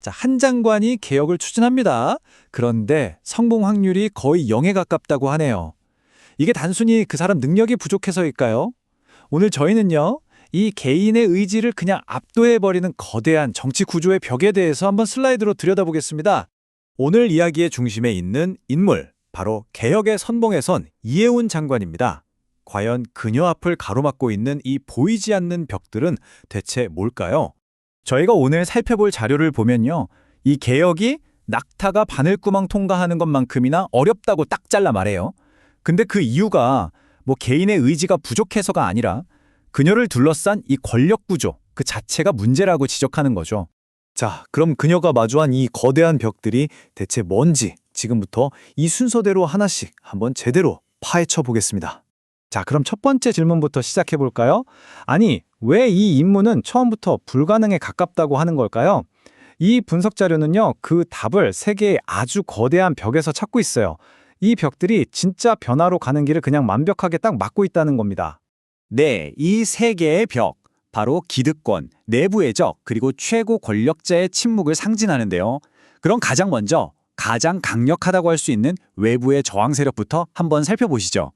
자, 한 장관이 개혁을 추진합니다. 그런데 성공 확률이 거의 0에 가깝다고 하네요. 이게 단순히 그 사람 능력이 부족해서일까요? 오늘 저희는요, 이 개인의 의지를 그냥 압도해버리는 거대한 정치 구조의 벽에 대해서 한번 슬라이드로 들여다보겠습니다. 오늘 이야기의 중심에 있는 인물, 바로 개혁의 선봉에 선 이해운 장관입니다. 과연 그녀 앞을 가로막고 있는 이 보이지 않는 벽들은 대체 뭘까요? 저희가 오늘 살펴볼 자료를 보면요, 이 개혁이 낙타가 바늘구멍 통과하는 것만큼이나 어렵다고 딱 잘라 말해요. 근데 그 이유가 뭐 개인의 의지가 부족해서가 아니라 그녀를 둘러싼 이 권력 구조 그 자체가 문제라고 지적하는 거죠. 자, 그럼 그녀가 마주한 이 거대한 벽들이 대체 뭔지 지금부터 이 순서대로 하나씩 한번 제대로 파헤쳐 보겠습니다. 자, 그럼 첫 번째 질문부터 시작해 볼까요? 아니, 왜 이 임무는 처음부터 불가능에 가깝다고 하는 걸까요? 이 분석 자료는요, 그 답을 세 개의 아주 거대한 벽에서 찾고 있어요. 이 벽들이 진짜 변화로 가는 길을 그냥 완벽하게 딱 막고 있다는 겁니다. 네, 이 세 개의 벽, 바로 기득권, 내부의 적, 그리고 최고 권력자의 침묵을 상징하는데요. 그럼 가장 먼저, 가장 강력하다고 할 수 있는 외부의 저항 세력부터 한번 살펴보시죠.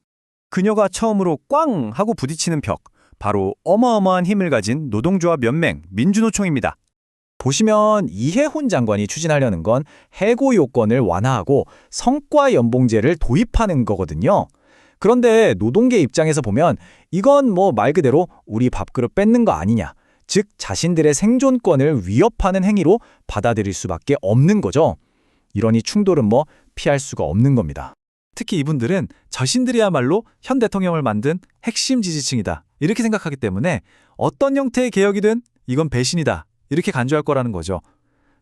그녀가 처음으로 꽝 하고 부딪히는 벽, 바로 어마어마한 힘을 가진 노동조합 연맹 민주노총입니다. 보시면 이해훈 장관이 추진하려는 건 해고 요건을 완화하고 성과 연봉제를 도입하는 거거든요. 그런데 노동계 입장에서 보면 이건 뭐 말 그대로 우리 밥그릇 뺏는 거 아니냐, 즉 자신들의 생존권을 위협하는 행위로 받아들일 수밖에 없는 거죠. 이러니 충돌은 뭐 피할 수가 없는 겁니다. 특히 이분들은 자신들이야말로 현 대통령을 만든 핵심 지지층이다, 이렇게 생각하기 때문에 어떤 형태의 개혁이든 이건 배신이다, 이렇게 간주할 거라는 거죠.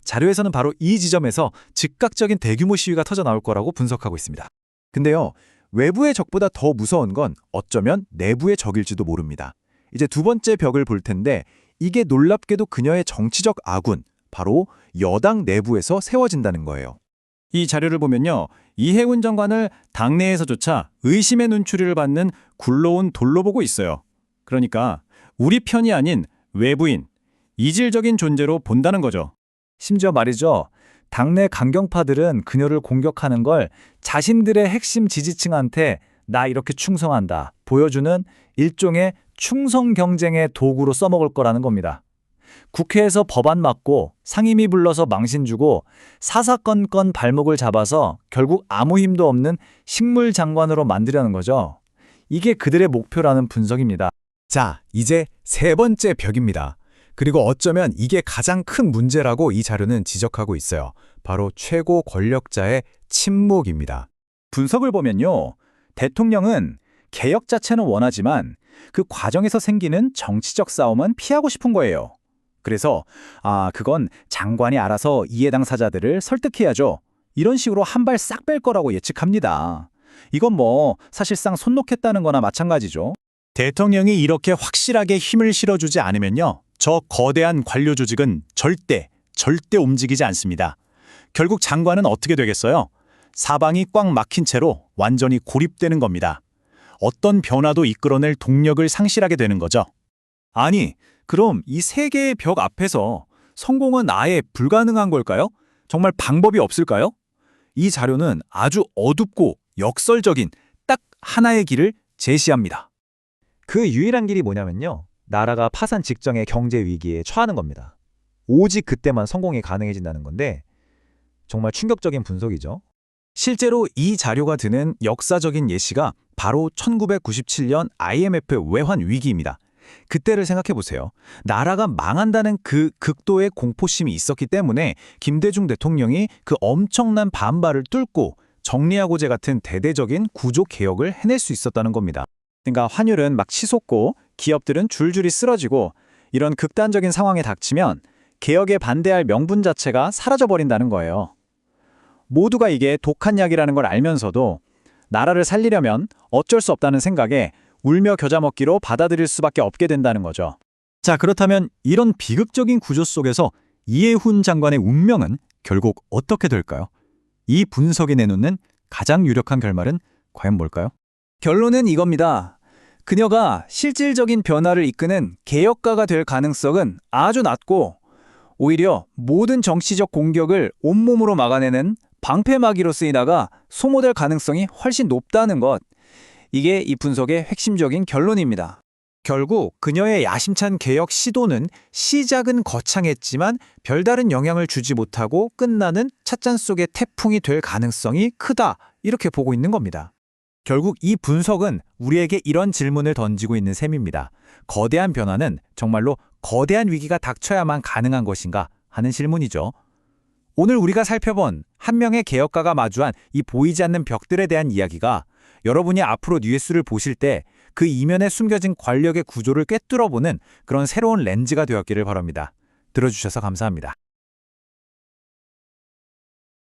자료에서는 바로 이 지점에서 즉각적인 대규모 시위가 터져 나올 거라고 분석하고 있습니다. 근데요, 외부의 적보다 더 무서운 건 어쩌면 내부의 적일지도 모릅니다. 이제 두 번째 벽을 볼 텐데 이게 놀랍게도 그녀의 정치적 아군, 바로 여당 내부에서 세워진다는 거예요. 이 자료를 보면요, 이해훈 장관을 당내에서조차 의심의 눈초리를 받는 굴러온 돌로 보고 있어요. 그러니까 우리 편이 아닌 외부인, 이질적인 존재로 본다는 거죠. 심지어 말이죠, 당내 강경파들은 그녀를 공격하는 걸 자신들의 핵심 지지층한테 나 이렇게 충성한다 보여주는 일종의 충성 경쟁의 도구로 써먹을 거라는 겁니다. 국회에서 법안 막고 상임위 불러서 망신 주고 사사건건 발목을 잡아서 결국 아무 힘도 없는 식물 장관으로 만들려는 거죠. 이게 그들의 목표라는 분석입니다. 자, 이제 세 번째 벽입니다. 그리고 어쩌면 이게 가장 큰 문제라고 이 자료는 지적하고 있어요. 바로 최고 권력자의 침묵입니다. 분석을 보면요, 대통령은 개혁 자체는 원하지만 그 과정에서 생기는 정치적 싸움은 피하고 싶은 거예요. 그래서 그건 장관이 알아서 이해 당사자들을 설득해야죠, 이런 식으로 한 발 싹 뺄 거라고 예측합니다. 이건 뭐 사실상 손 놓겠다는 거나 마찬가지죠. 대통령이 이렇게 확실하게 힘을 실어주지 않으면요, 저 거대한 관료 조직은 절대 움직이지 않습니다. 결국 장관은 어떻게 되겠어요? 사방이 꽉 막힌 채로 완전히 고립되는 겁니다. 어떤 변화도 이끌어낼 동력을 상실하게 되는 거죠. 아니, 그럼 이 세 개의 벽 앞에서 성공은 아예 불가능한 걸까요? 정말 방법이 없을까요? 이 자료는 아주 어둡고 역설적인 딱 하나의 길을 제시합니다. 그 유일한 길이 뭐냐면요, 나라가 파산 직전의 경제 위기에 처하는 겁니다. 오직 그때만 성공이 가능해진다는 건데 정말 충격적인 분석이죠. 실제로 이 자료가 드는 역사적인 예시가 바로 1997년 IMF 외환 위기입니다. 그때를 생각해 보세요. 나라가 망한다는 그 극도의 공포심이 있었기 때문에 김대중 대통령이 그 엄청난 반발을 뚫고 정리하고자 같은 대대적인 구조 개혁을 해낼 수 있었다는 겁니다. 그러니까 환율은 막 치솟고 기업들은 줄줄이 쓰러지고 이런 극단적인 상황에 닥치면 개혁에 반대할 명분 자체가 사라져버린다는 거예요. 모두가 이게 독한 약이라는 걸 알면서도 나라를 살리려면 어쩔 수 없다는 생각에 울며 겨자 먹기로 받아들일 수밖에 없게 된다는 거죠. 자, 그렇다면 이런 비극적인 구조 속에서 이해훈 장관의 운명은 결국 어떻게 될까요? 이 분석이 내놓는 가장 유력한 결말은 과연 뭘까요? 결론은 이겁니다. 그녀가 실질적인 변화를 이끄는 개혁가가 될 가능성은 아주 낮고 오히려 모든 정치적 공격을 온몸으로 막아내는 방패막이로 쓰이다가 소모될 가능성이 훨씬 높다는 것. 이게 이 분석의 핵심적인 결론입니다. 결국 그녀의 야심찬 개혁 시도는 시작은 거창했지만 별다른 영향을 주지 못하고 끝나는 찻잔 속의 태풍이 될 가능성이 크다, 이렇게 보고 있는 겁니다. 결국 이 분석은 우리에게 이런 질문을 던지고 있는 셈입니다. 거대한 변화는 정말로 거대한 위기가 닥쳐야만 가능한 것인가 하는 질문이죠. 오늘 우리가 살펴본 한 명의 개혁가가 마주한 이 보이지 않는 벽들에 대한 이야기가 여러분이 앞으로 뉴스를 보실 때 그 이면에 숨겨진 권력의 구조를 꿰뚫어보는 그런 새로운 렌즈가 되었기를 바랍니다. 들어주셔서 감사합니다.